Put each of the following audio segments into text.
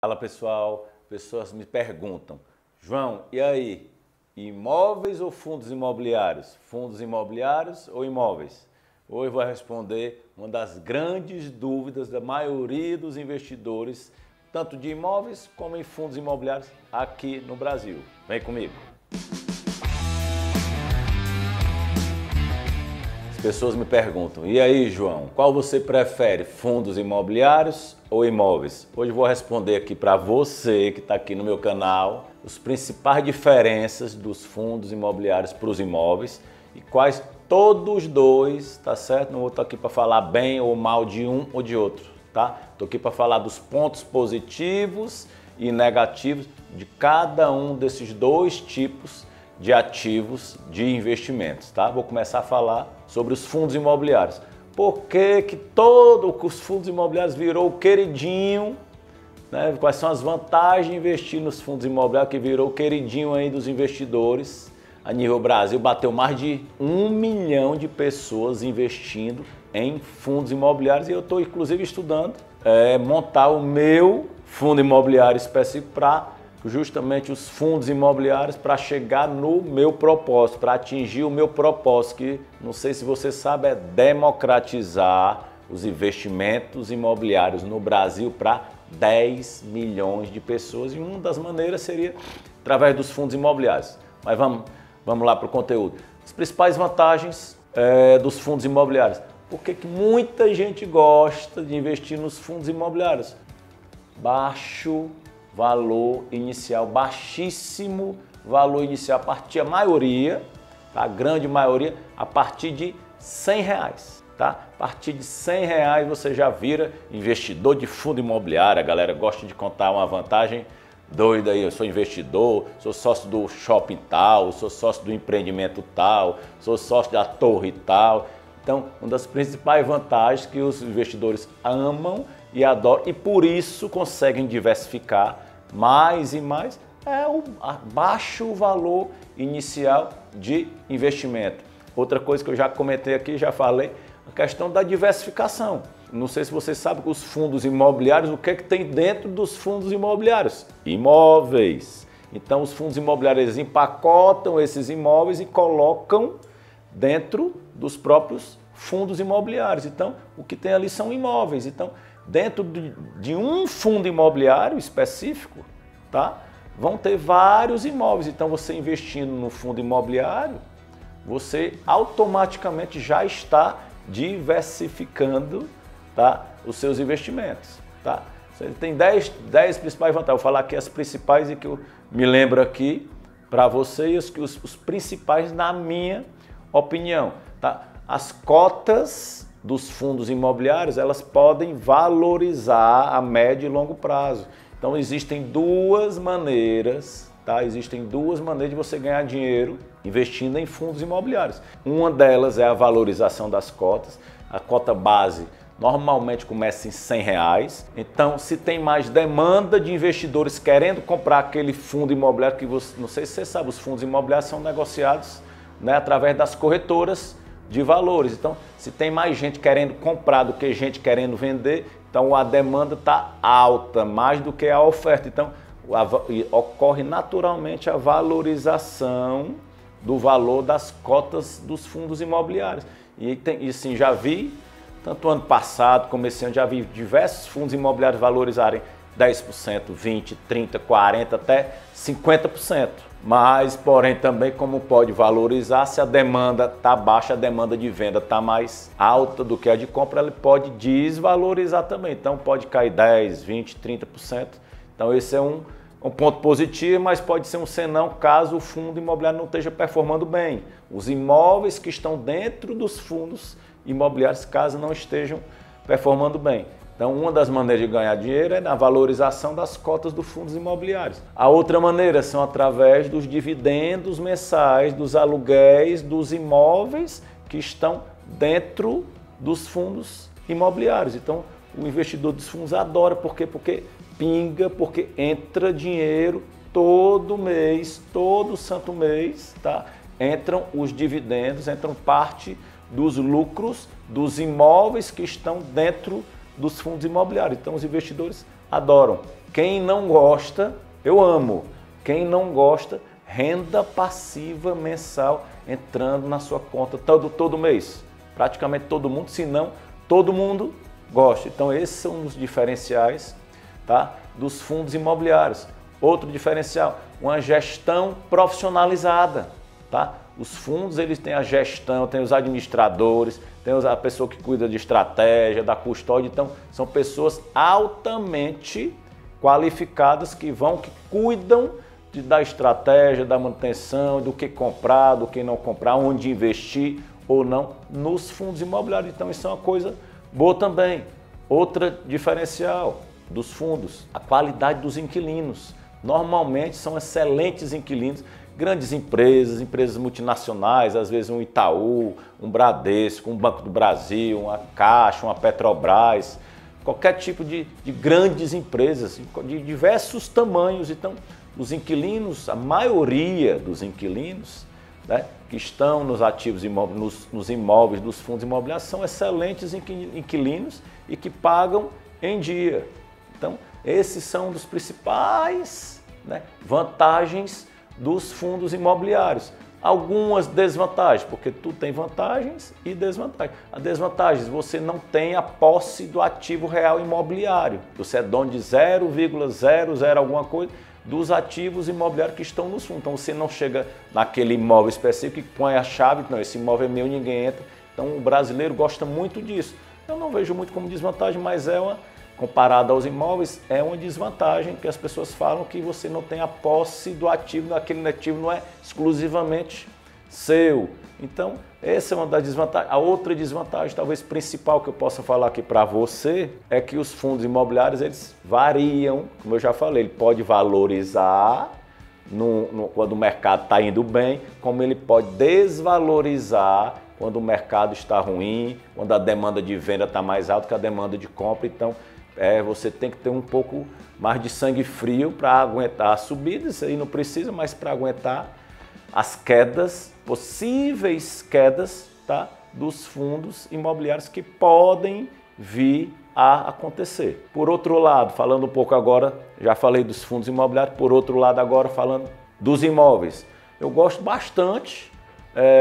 Fala pessoal, pessoas me perguntam, João, e aí, imóveis ou fundos imobiliários? Fundos imobiliários ou imóveis? Hoje eu vou responder uma das grandes dúvidas da maioria dos investidores, tanto de imóveis como em fundos imobiliários aqui no Brasil. Vem comigo! As pessoas me perguntam, e aí João, qual você prefere, fundos imobiliários ou imóveis? Hoje eu vou responder aqui para você que está aqui no meu canal as principais diferenças dos fundos imobiliários para os imóveis e quais todos os dois, tá certo? Não vou estar aqui para falar bem ou mal de um ou de outro, tá? Estou aqui para falar dos pontos positivos e negativos de cada um desses dois tipos de ativos de investimentos, tá? Vou começar a falar sobre os fundos imobiliários. Por que os fundos imobiliários virou o queridinho, né? Quais são as vantagens de investir nos fundos imobiliários que virou o queridinho aí dos investidores? A nível Brasil bateu mais de 1 milhão de pessoas investindo em fundos imobiliários e eu estou inclusive estudando montar o meu fundo imobiliário específico para justamente os fundos imobiliários para chegar no meu propósito, para atingir o meu propósito, que não sei se você sabe, é democratizar os investimentos imobiliários no Brasil para 10 milhões de pessoas e uma das maneiras seria através dos fundos imobiliários. Mas vamos lá para o conteúdo. As principais vantagens dos fundos imobiliários. Por que muita gente gosta de investir nos fundos imobiliários? Baixo valor inicial, baixíssimo valor inicial, a maioria, tá? A grande maioria, a partir de R$100, tá? A partir de R$100 você já vira investidor de fundo imobiliário. A galera gosta de contar uma vantagem doida aí, eu sou investidor, sou sócio do shopping tal, sou sócio do empreendimento tal, sou sócio da torre tal. Então, uma das principais vantagens que os investidores amam e adoram e por isso conseguem diversificar mais e mais é o baixo valor inicial de investimento. Outra coisa que eu já comentei aqui, já falei, a questão da diversificação. Não sei se você sabe que os fundos imobiliários, o que é que tem dentro dos fundos imobiliários? Imóveis. Então os fundos imobiliários eles empacotam esses imóveis e colocam dentro dos próprios fundos imobiliários. Então o que tem ali são imóveis. Então dentro de um fundo imobiliário específico, tá? Vão ter vários imóveis. Então você investindo no fundo imobiliário, você automaticamente já está diversificando, tá? Os seus investimentos, tá? Você tem 10 principais vantagens. Eu vou falar aqui as principais e que eu me lembro aqui para vocês, os principais na minha opinião, tá? As cotas dos fundos imobiliários, elas podem valorizar a médio e longo prazo. Então existem duas maneiras, tá? Existem duas maneiras de você ganhar dinheiro investindo em fundos imobiliários. Uma delas é a valorização das cotas. A cota base normalmente começa em R$100. Então, se tem mais demanda de investidores querendo comprar aquele fundo imobiliário que você, não sei se você sabe, os fundos imobiliários são negociados, né, através das corretoras de valores. Então, se tem mais gente querendo comprar do que gente querendo vender, então a demanda está alta, mais do que a oferta. Então, ocorre naturalmente a valorização do valor das cotas dos fundos imobiliários. E sim, já vi, tanto ano passado como esse ano, já vi diversos fundos imobiliários valorizarem 10%, 20%, 30%, 40%, até 50%. Mas, porém, também como pode valorizar, se a demanda está baixa, a demanda de venda está mais alta do que a de compra, ela pode desvalorizar também. Então, pode cair 10%, 20%, 30%. Então, esse é um ponto positivo, mas pode ser um senão caso o fundo imobiliário não esteja performando bem. Os imóveis que estão dentro dos fundos imobiliários, caso não estejam performando bem. Então, uma das maneiras de ganhar dinheiro é na valorização das cotas dos fundos imobiliários. A outra maneira são através dos dividendos mensais, dos aluguéis, dos imóveis que estão dentro dos fundos imobiliários. Então, o investidor dos fundos adora. Por quê? Porque pinga, porque entra dinheiro todo mês, todo santo mês, tá? Entram os dividendos, entram parte dos lucros dos imóveis que estão dentro dos fundos imobiliários. Então os investidores adoram. Quem não gosta, eu amo. Quem não gosta, renda passiva mensal entrando na sua conta todo mês. Praticamente todo mundo, se não, todo mundo gosta. Então esses são os diferenciais, tá, dos fundos imobiliários. Outro diferencial, uma gestão profissionalizada, tá? Os fundos, eles têm a gestão, tem os administradores, tem a pessoa que cuida de estratégia, da custódia. Então são pessoas altamente qualificadas que cuidam da estratégia, da manutenção, do que comprar, do que não comprar, onde investir ou não nos fundos imobiliários. Então isso é uma coisa boa também. Outra diferencial dos fundos, a qualidade dos inquilinos. Normalmente são excelentes inquilinos, grandes empresas, empresas multinacionais, às vezes um Itaú, um Bradesco, um Banco do Brasil, uma Caixa, uma Petrobras, qualquer tipo de grandes empresas, de diversos tamanhos. Então, os inquilinos, a maioria dos inquilinos, né, que estão nos ativos imóveis, nos imóveis dos fundos imobiliários, são excelentes inquilinos e que pagam em dia. Então, esses são dos principais, né, vantagens dos fundos imobiliários. Algumas desvantagens, porque tudo tem vantagens e desvantagens. A desvantagem, você não tem a posse do ativo real imobiliário. Você é dono de 0,00 alguma coisa dos ativos imobiliários que estão nos fundos. Então você não chega naquele imóvel específico e põe a chave, não, esse imóvel é meu, ninguém entra. Então o brasileiro gosta muito disso. Eu não vejo muito como desvantagem, mas comparado aos imóveis, é uma desvantagem que as pessoas falam que você não tem a posse do ativo, aquele ativo não é exclusivamente seu. Então, essa é uma das desvantagens. A outra desvantagem, talvez principal que eu possa falar aqui para você, é que os fundos imobiliários, eles variam, como eu já falei, ele pode valorizar quando o mercado está indo bem, como ele pode desvalorizar quando o mercado está ruim, quando a demanda de venda está mais alta que a demanda de compra. Então, você tem que ter um pouco mais de sangue frio para aguentar as subidas, isso aí não precisa, mas para aguentar as quedas, possíveis quedas, tá, dos fundos imobiliários que podem vir a acontecer. Por outro lado, falando um pouco agora, já falei dos fundos imobiliários, por outro lado agora falando dos imóveis. Eu gosto bastante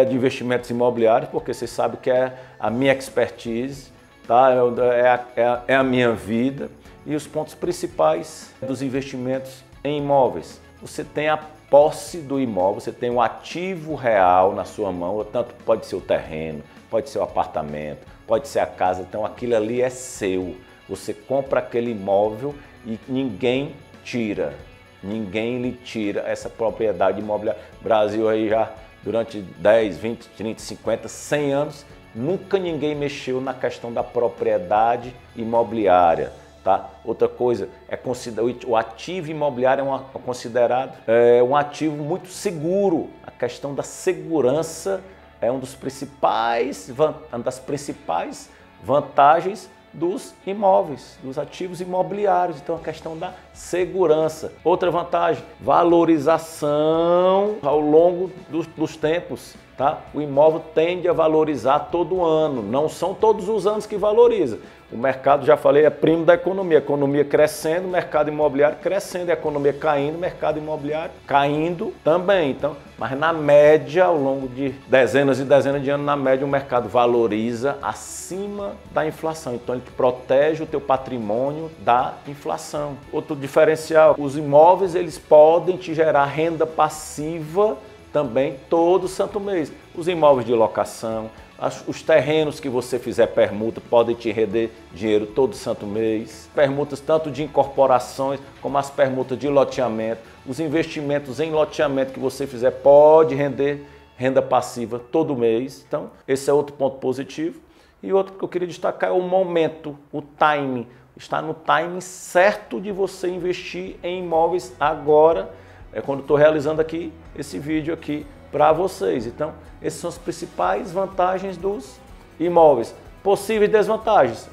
de investimentos imobiliários, porque você sabe que é a minha expertise, tá? É a minha vida. E os pontos principais dos investimentos em imóveis. Você tem a posse do imóvel, você tem um ativo real na sua mão, tanto pode ser o terreno, pode ser o apartamento, pode ser a casa, então aquilo ali é seu. Você compra aquele imóvel e ninguém lhe tira essa propriedade imobiliária. O Brasil aí já durante 10, 20, 30, 50, 100 anos, nunca ninguém mexeu na questão da propriedade imobiliária. Tá? Outra coisa, o ativo imobiliário é considerado um ativo muito seguro. A questão da segurança é uma das principais vantagens dos imóveis, dos ativos imobiliários. Então, a questão da segurança. Outra vantagem, valorização ao longo dos tempos. Tá? O imóvel tende a valorizar todo ano, não são todos os anos que valoriza. O mercado, já falei, é primo da economia. A economia crescendo, o mercado imobiliário crescendo, a economia caindo, o mercado imobiliário caindo também. Então, mas na média, ao longo de dezenas e dezenas de anos, na média o mercado valoriza acima da inflação. Então ele protege o teu patrimônio da inflação. Outro diferencial, os imóveis eles podem te gerar renda passiva também todo santo mês. Os imóveis de locação, os terrenos que você fizer permuta podem te render dinheiro todo santo mês. Permutas tanto de incorporações como as permutas de loteamento. Os investimentos em loteamento que você fizer pode render renda passiva todo mês. Então, esse é outro ponto positivo. E outro que eu queria destacar é o momento, o timing. Está no timing certo de você investir em imóveis agora. É quando estou realizando aqui esse vídeo aqui para vocês. Então, essas são as principais vantagens dos imóveis. Possíveis desvantagens.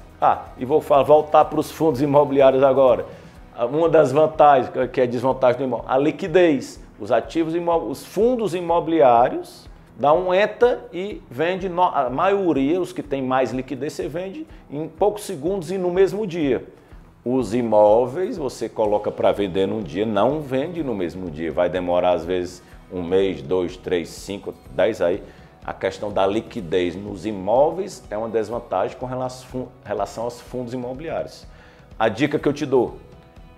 E vou voltar para os fundos imobiliários agora. Uma das vantagens, que é a desvantagem do imóvel, a liquidez. Os ativos os fundos imobiliários entra e vende, a maioria, os que têm mais liquidez, você vende em poucos segundos e no mesmo dia. Os imóveis você coloca para vender num dia, não vende no mesmo dia, vai demorar às vezes um mês, 2, 3, 5, 10 aí. A questão da liquidez nos imóveis é uma desvantagem com relação aos fundos imobiliários. A dica que eu te dou,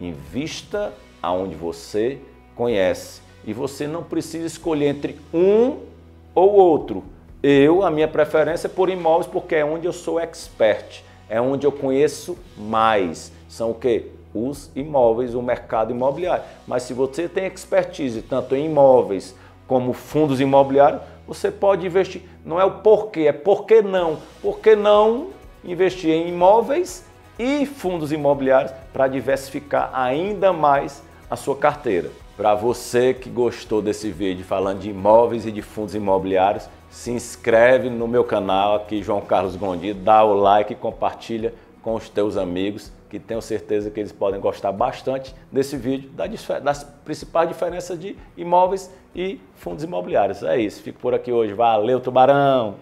invista aonde você conhece e você não precisa escolher entre um ou outro. A minha preferência é por imóveis porque é onde eu sou expert, é onde eu conheço mais. São o quê? Os imóveis, o mercado imobiliário. Mas se você tem expertise tanto em imóveis como fundos imobiliários, você pode investir. Não é o porquê, é por que não. Por que não investir em imóveis e fundos imobiliários para diversificar ainda mais a sua carteira? Para você que gostou desse vídeo falando de imóveis e de fundos imobiliários, se inscreve no meu canal aqui, João Carlos Gondi, dá o like e compartilha com os teus amigos, que tenho certeza que eles podem gostar bastante desse vídeo, das principais diferenças de imóveis e fundos imobiliários. É isso, fico por aqui hoje. Valeu, tubarão!